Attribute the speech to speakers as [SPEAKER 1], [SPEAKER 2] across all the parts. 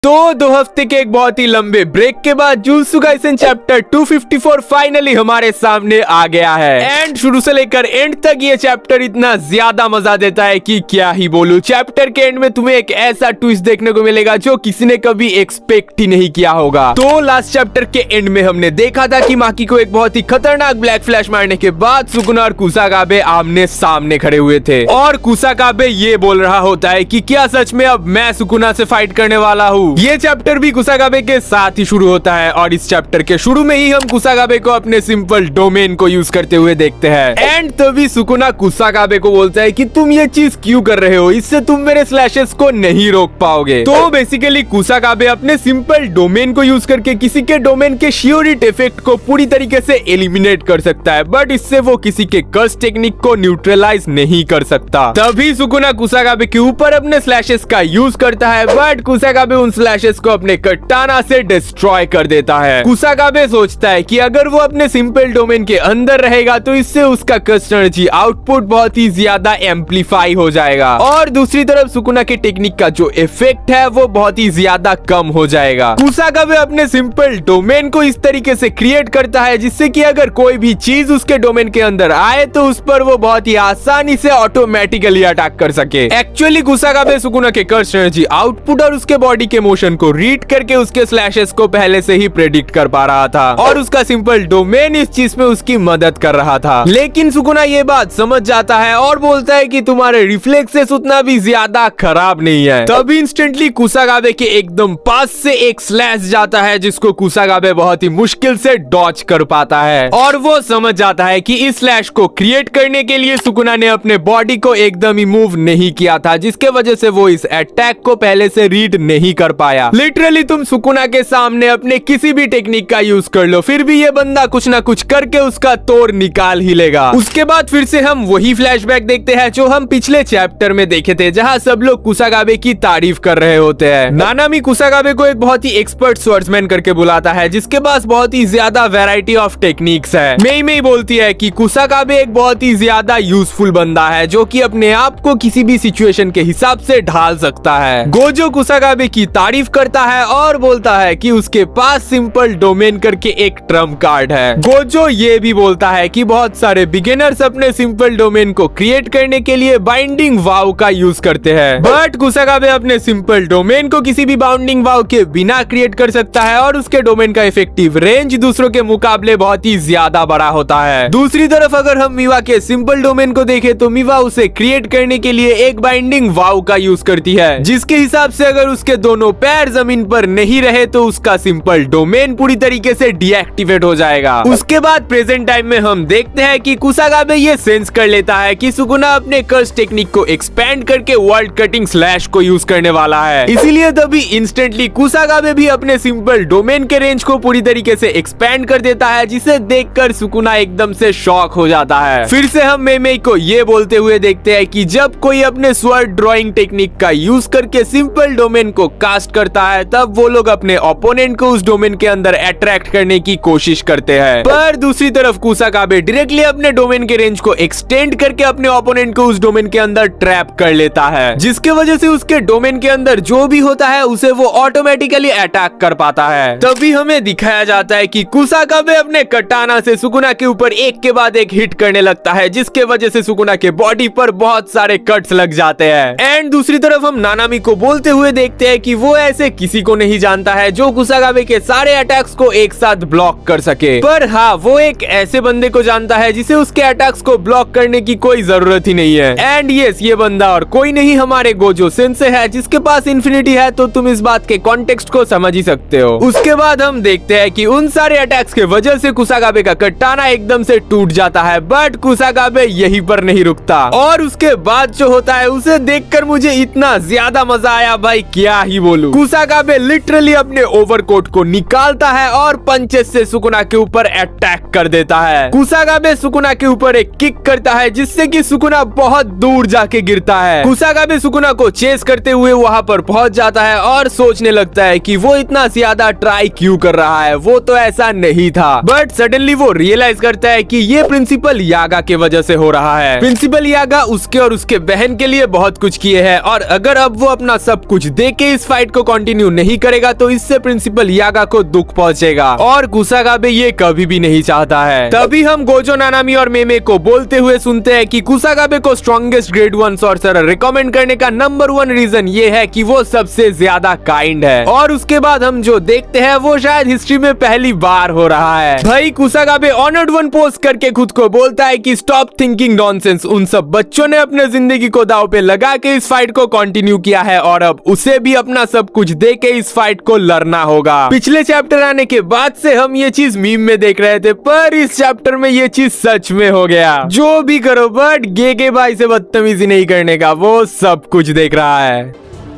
[SPEAKER 1] तो 2 हफ्ते के एक बहुत ही लंबे ब्रेक के बाद जुजुत्सु काइसेन चैप्टर 254 फाइनली हमारे सामने आ गया है। एंड शुरू से लेकर एंड तक ये चैप्टर इतना ज्यादा मजा देता है कि क्या ही बोलूं। चैप्टर के एंड में तुम्हें एक ऐसा ट्विस्ट देखने को मिलेगा जो किसी ने कभी एक्सपेक्ट ही नहीं किया होगा। तो लास्ट चैप्टर के एंड में हमने देखा था कि माकी को एक बहुत ही खतरनाक ब्लैक फ्लैश मारने के बाद सुकुना और कुसाकाबे आमने सामने खड़े हुए थे और कुसाकाबे ये बोल रहा होता है कि क्या सच में अब मैं सुकुना से फाइट करने वाला हूँ। ये चैप्टर भी कुसाकाबे के साथ ही शुरू होता है और इस चैप्टर के शुरू में ही हम कुसाकाबे को अपने सिंपल डोमेन को यूज करते हुए देखते हैं। एंड तभी सुकुना कुसाकाबे को बोलता है कि तुम ये चीज क्यों कर रहे हो, इससे तुम मेरे स्लैशेस को नहीं रोक पाओगे। तो बेसिकली कुसाकाबे अपने सिंपल डोमेन को यूज करके किसी के डोमेन के शियोरिट इफेक्ट को पूरी तरीके से एलिमिनेट कर सकता है, बट इससे वो किसी के कर्स टेक्निक को न्यूट्रलाइज नहीं कर सकता। तभी सुकुना कुसाकाबे के ऊपर अपने स्लैशेस का यूज करता है, बट कुसाकाबे उन स्लैशेस को अपने कटाना से डिस्ट्रॉय कर देता है। कुसाकाबे सोचता है कि अगर वो अपने सिंपल डोमेन के अंदर रहेगा तो इससे उसका कर्स एनर्जी आउटपुट बहुत ही ज्यादा एम्पलीफाई हो जाएगा और दूसरी तरफ सुकुना के टेक्निक का जो इफेक्ट है वो बहुत ही ज्यादा कम हो जाएगा। कुसाकाबे अपने सिंपल डोमेन को इस तरीके से क्रिएट करता है जिससे कि अगर कोई भी चीज उसके डोमेन के अंदर आए तो उस पर वो बहुत ही आसानी से ऑटोमेटिकली अटैक कर सके। एक्चुअली कुसाकाबे सुकुना के कर्स एनर्जी आउटपुट और उसके बॉडी के मोशन को रीड करके उसके स्लैशेस को पहले से ही प्रेडिक्ट कर पा रहा था और उसका सिंपल डोमेन इस चीज में उसकी मदद कर रहा था। लेकिन सुकुना ये बात समझ जाता है और बोलता है कि तुम्हारे रिफ्लेक्सेस उतना भी ज्यादा खराब नहीं है। तभी इंस्टेंटली कुसाकाबे के एकदम पास से एक स्लैश जाता है जिसको कुसाकाबे बहुत ही मुश्किल से डॉच कर पाता है और वो समझ जाता है कि इस स्लैश को क्रिएट करने के लिए सुकुना ने अपने बॉडी को एकदम ही मूव नहीं किया था, जिसके वजह से वो इस अटैक को पहले से रीड नहीं कर पाया। लिटरली तुम सुकुना के सामने अपने किसी भी टेक्निक का यूज कर लो, फिर भी ये बंदा कुछ ना कुछ करके उसका तोड़ निकाल ही लेगा। उसके बाद फिर से हम वही फ्लैशबैक देखते हैं जो हम पिछले चैप्टर में देखे थे, जहां सब लोग कुसाकाबे की तारीफ कर रहे होते हैं। नानामी कुसाकाबे को एक बहुत ही एक्सपर्ट स्वर्ड्समैन करके बुलाता है जिसके पास बहुत ही ज्यादा वैरायटी ऑफ टेक्निक्स है। मेई बोलती है कि कुसाकाबे एक बहुत ही ज्यादा यूजफुल बंदा है जो कि अपने आप को किसी भी सिचुएशन के हिसाब से ढाल सकता है। गोजो कुसाकाबे की तारीफ करता है और बोलता है कि उसके पास सिंपल डोमेन करके एक ट्रम्प कार्ड है। गोजो ये भी बोलता है कि बहुत सारे बिगिनर्स अपने सिंपल डोमेन को क्रिएट करने के लिए बाइंडिंग वाव का यूज करते हैं, बट कुसाकाबे अपने सिंपल डोमेन को किसी भी बाइंडिंग वाव के बिना क्रिएट कर सकता है और उसके डोमेन का इफेक्टिव रेंज दूसरों के मुकाबले बहुत ही ज्यादा बड़ा होता है। दूसरी तरफ अगर हम मीवा के सिंपल डोमेन को देखें तो मीवा उसे क्रिएट करने के लिए एक बाइंडिंग वाव का यूज करती है, जिसके हिसाब से अगर उसके दोनों पैर जमीन पर नहीं रहे तो उसका सिंपल डोमेन पूरी तरीके से डीएक्टिवेट हो जाएगा। उसके बाद प्रेजेंट टाइम में हम देखते हैं कि कुसाकाबे ये सेंस कर लेता है कि सुकुना अपने कर्स टेक्निक को एक्सपेंड करके वर्ल्ड कटिंग स्लैश को यूज करने वाला है, इसीलिए तभी इंस्टेंटली कुसाकाबे भी अपने सिंपल डोमेन के रेंज को पूरी तरीके से एक्सपेंड कर देता है, जिसे देखकर सुकुना एकदम से शॉक हो जाता है। फिर से हम मेई को ये बोलते हुए देखते हैं कि जब कोई अपने स्वर्ड ड्रॉइंग टेक्निक का यूज करके सिंपल डोमेन को कास्ट करता है तब वो लोग अपने ओपोनेंट को उस डोमेन के अंदर अट्रैक्ट करने की कोशिश करते हैं, पर दूसरी तरफ कुसाकाबे डायरेक्टली अपने डोमेन के रेंज को एक्सटेंड करके अपने ओपोनेंट को उस डोमेन के अंदर ट्रैप कर लेता है, जिसके वजह से उसके डोमेन के अंदर जो भी होता है उसे वो ऑटोमेटिकली अटैक कर पाता है। तभी हमें दिखाया जाता है कि कुसाकाबे अपने कटाना से सुकुना के ऊपर एक के बाद एक हिट करने लगता है, जिसके वजह से सुकुना के बॉडी पर बहुत सारे कट्स लग जाते हैं। एंड दूसरी तरफ हम नानामी को बोलते हुए देखते हैं कि वो ऐसे किसी को नहीं जानता है जो कुसाकाबे के सारे अटैक्स को एक साथ ब्लॉक कर सके, पर हाँ वो एक ऐसे बंदे को जानता है जिसे उसके अटैक्स को ब्लॉक करने की कोई जरूरत ही नहीं है। एंड यस, ये बंदा और कोई नहीं हमारे गोजो सेंसे है जिसके पास इन्फिनिटी है, तो तुम इस बात के कॉन्टेक्स्ट को समझ ही सकते हो। उसके बाद हम देखते हैं कि उन सारे अटैक्स के वजह से कुसाकाबे का कटाना एकदम से टूट जाता है, बट कुसाकाबे यहीं पर नहीं रुकता और उसके बाद जो होता है उसे देखकर मुझे इतना ज्यादा मजा आया, भाई क्या ही बोलूं। कुसाकाबे लिटरली अपने ओवरकोट को निकालता है और पंचेस से सुकुना के ऊपर अटैक कर देता है। कुसाकाबे सुकुना के ऊपर एक किक करता है जिससे कि सुकुना बहुत दूर जाके गिरता है। कुसाकाबे सुकुना को चेस करते हुए वहां पर पहुंच जाता है और सोचने लगता है कि वो इतना ज्यादा ट्राई क्यों कर रहा है, वो तो ऐसा नहीं था, बट सडनली वो रियलाइज करता है कि ये प्रिंसिपल यागा के वजह से हो रहा है। प्रिंसिपल यागा उसके और उसके बहन के लिए बहुत कुछ किए हैं और अगर अब वो अपना सब कुछ दे के इस फाइट फाइट को कंटिन्यू नहीं करेगा तो इससे प्रिंसिपल यागा को दुख पहुंचेगा और कुसागाबे ये कभी भी नहीं चाहता है। तभी हम गोजो नानामी और मेमे को बोलते हुए सुनते हैं कि कुसागाबे को स्ट्रॉन्गेस्ट ग्रेड 1 सॉर्सरर रिकमेंड करने का नंबर 1 रीजन ये है कि वो सबसे ज्यादा काइंड है। और उसके बाद हम जो देखते हैं वो शायद हिस्ट्री में पहली बार हो रहा है। भाई कुसागाबे ऑनर्ड 1 पोस्ट करके खुद को बोलता है कि स्टॉप थिंकिंग नॉनसेंस। उन सब बच्चों ने अपने जिंदगी को दांव पे लगा के इस फाइट को कंटिन्यू किया है और अब उसे भी अपना सब कुछ दे के इस फाइट को लड़ना होगा। पिछले चैप्टर आने के बाद से हम ये चीज मीम में देख रहे थे, पर इस चैप्टर में ये चीज सच में हो गया। जो भी करो बट गेगे भाई से बदतमीजी नहीं करने का, वो सब कुछ देख रहा है।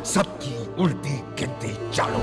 [SPEAKER 2] सबकी उल्टी गिनती चालू।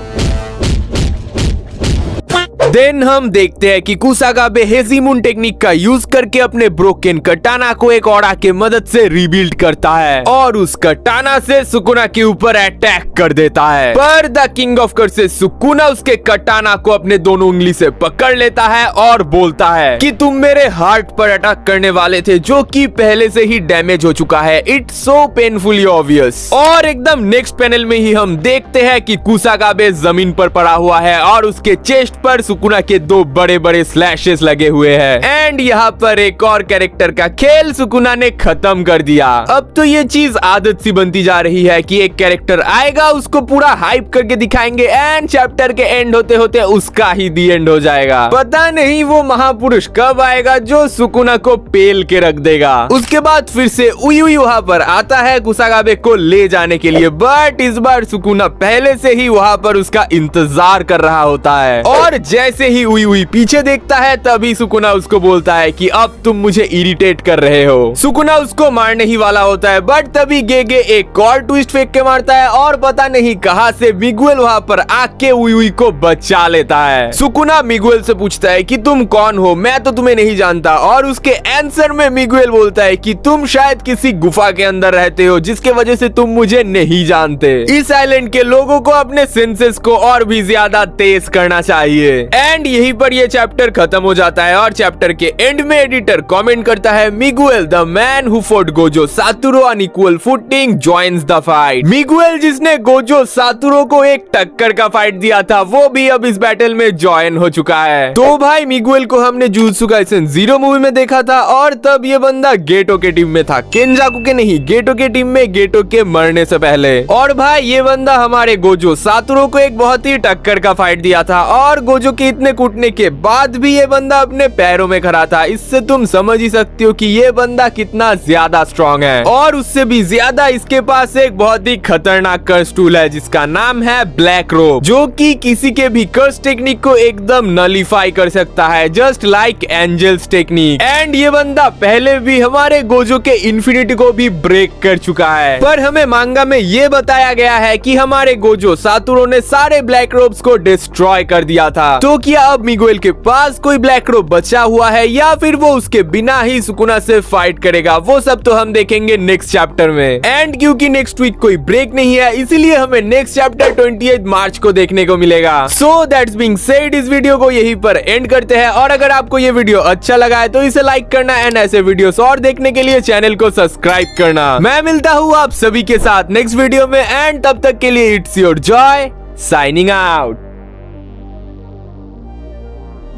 [SPEAKER 1] देन हम देखते हैं कि कुसागाबे हेजीमून टेक्निक का यूज करके अपने ब्रोकन कटाना को एक ऑरा के मदद से रिबिल्ड करता है और उस कटाना से सुकुना के ऊपर अटैक कर देता है। पर the king of curses Sukuna उसके कटाना को अपने दोनों उंगली से पकड़ लेता है और बोलता है कि तुम मेरे हार्ट पर अटैक करने वाले थे जो कि पहले से ही डैमेज हो चुका है। It's so painfully obvious. और एकदम नेक्स्ट पैनल में ही हम देखते हैं कि कुसागाबे जमीन पर पड़ा हुआ है और उसके चेस्ट पर सुकुना के 2 बड़े बड़े स्लैशेस लगे हुए हैं। एंड यहाँ पर एक और कैरेक्टर का खेल सुकुना ने खत्म कर दिया। अब तो ये चीज आदत सी बनती जा रही है कि एक कैरेक्टर आएगा, उसको पूरा हाइप करके दिखाएंगे एंड चैप्टर के एंड होते होते उसका ही दी एंड हो जाएगा। पता नहीं वो महापुरुष कब आएगा जो सुकुना को पेल के रख देगा। उसके बाद फिर से उयुई वहाँ पर आता है कुसागाबे को ले जाने के लिए, बट इस बार सुकुना पहले से ही वहाँ पर उसका इंतजार कर रहा होता है। और जैसे ही उयुई पीछे देखता है तभी सुकुना उसको बोलता है कि अब तुम मुझे इरिटेट कर रहे हो। सुकुना उसको मारने ही वाला होता है बट तभी गेगे एक और ट्विस्ट फेंक के मारता है और पता नहीं कहां से मिगुएल वहां पर आके उयुई को बचा लेता है। सुकुना मिगुएल से पूछता है कि तुम कौन हो, मैं तो तुम्हें नहीं जानता। और उसके आंसर में मिगुएल बोलता है कि तुम शायद किसी गुफा के अंदर रहते हो जिसके वजह से तुम मुझे नहीं जानते। इस आइलैंड के लोगों को अपने सेंसेस को और भी ज्यादा तेज करना चाहिए। एंड यहीं पर ये चैप्टर खत्म हो जाता है और चैप्टर के एंड में एडिटर कमेंट करता है Miguel the man who fought Gojo Satoru on equal footing joins the fight. Miguel जिसने गोजो सातुरो को एक टक्कर का फाइट दिया था वो भी अब इस बैटल में ज्वाइन हो चुका है। तो भाई मिगुएल को हमने जुजुत्सु काइसेन 0 मूवी में देखा था और तब ये बंदा गेटो के टीम में था, केंजाकू के नहीं, गेटो के टीम में, गेटो के मरने से पहले। और भाई ये बंदा हमारे गोजो सातुरो को एक बहुत ही टक्कर का फाइट दिया था और गोजो के इतने कूटने के बाद भी ये बंदा अपने पैरों में खड़ा था। इससे तुम समझ ही सकते हो कि ये बंदा कितना ज्यादा स्ट्रॉन्ग है। और उससे भी ज्यादा इसके पास एक बहुत ही खतरनाक कर्स टूल है जिसका नाम है ब्लैक रोब, जो कि किसी के भी कर्स टेक्निक को एकदम नलीफाई कर सकता है, just like angel's technique. And ये बंदा पहले भी हमारे गोजो के इन्फिनिटी को भी ब्रेक कर चुका है। पर हमें मांगा में ये बताया गया है कि हमारे गोजो सातुरो ने सारे ब्लैक रोब्स को डिस्ट्रॉय कर दिया था। तो क्या अब मिगुएल के पास कोई ब्लैक रोब बचा हुआ है या फिर वो उसके बिना ही सुकुना से फाइट करेगा, वो सब तो हम देखेंगे नेक्स्ट चैप्टर में। एंड क्योंकि नेक्स्ट वीक कोई ब्रेक नहीं है इसीलिए हमें नेक्स्ट चैप्टर 28 मार्च को देखने को मिलेगा। सो दैट्स बीइंग सेड इस वीडियो को यहीं पर एंड करते हैं और अगर आपको ये वीडियो अच्छा लगा है तो इसे लाइक करना एंड ऐसे वीडियोस और देखने के लिए चैनल को सब्सक्राइब करना। मैं मिलता हूँ आप सभी के साथ नेक्स्ट वीडियो में एंड तब तक के लिए it's your Joy signing out.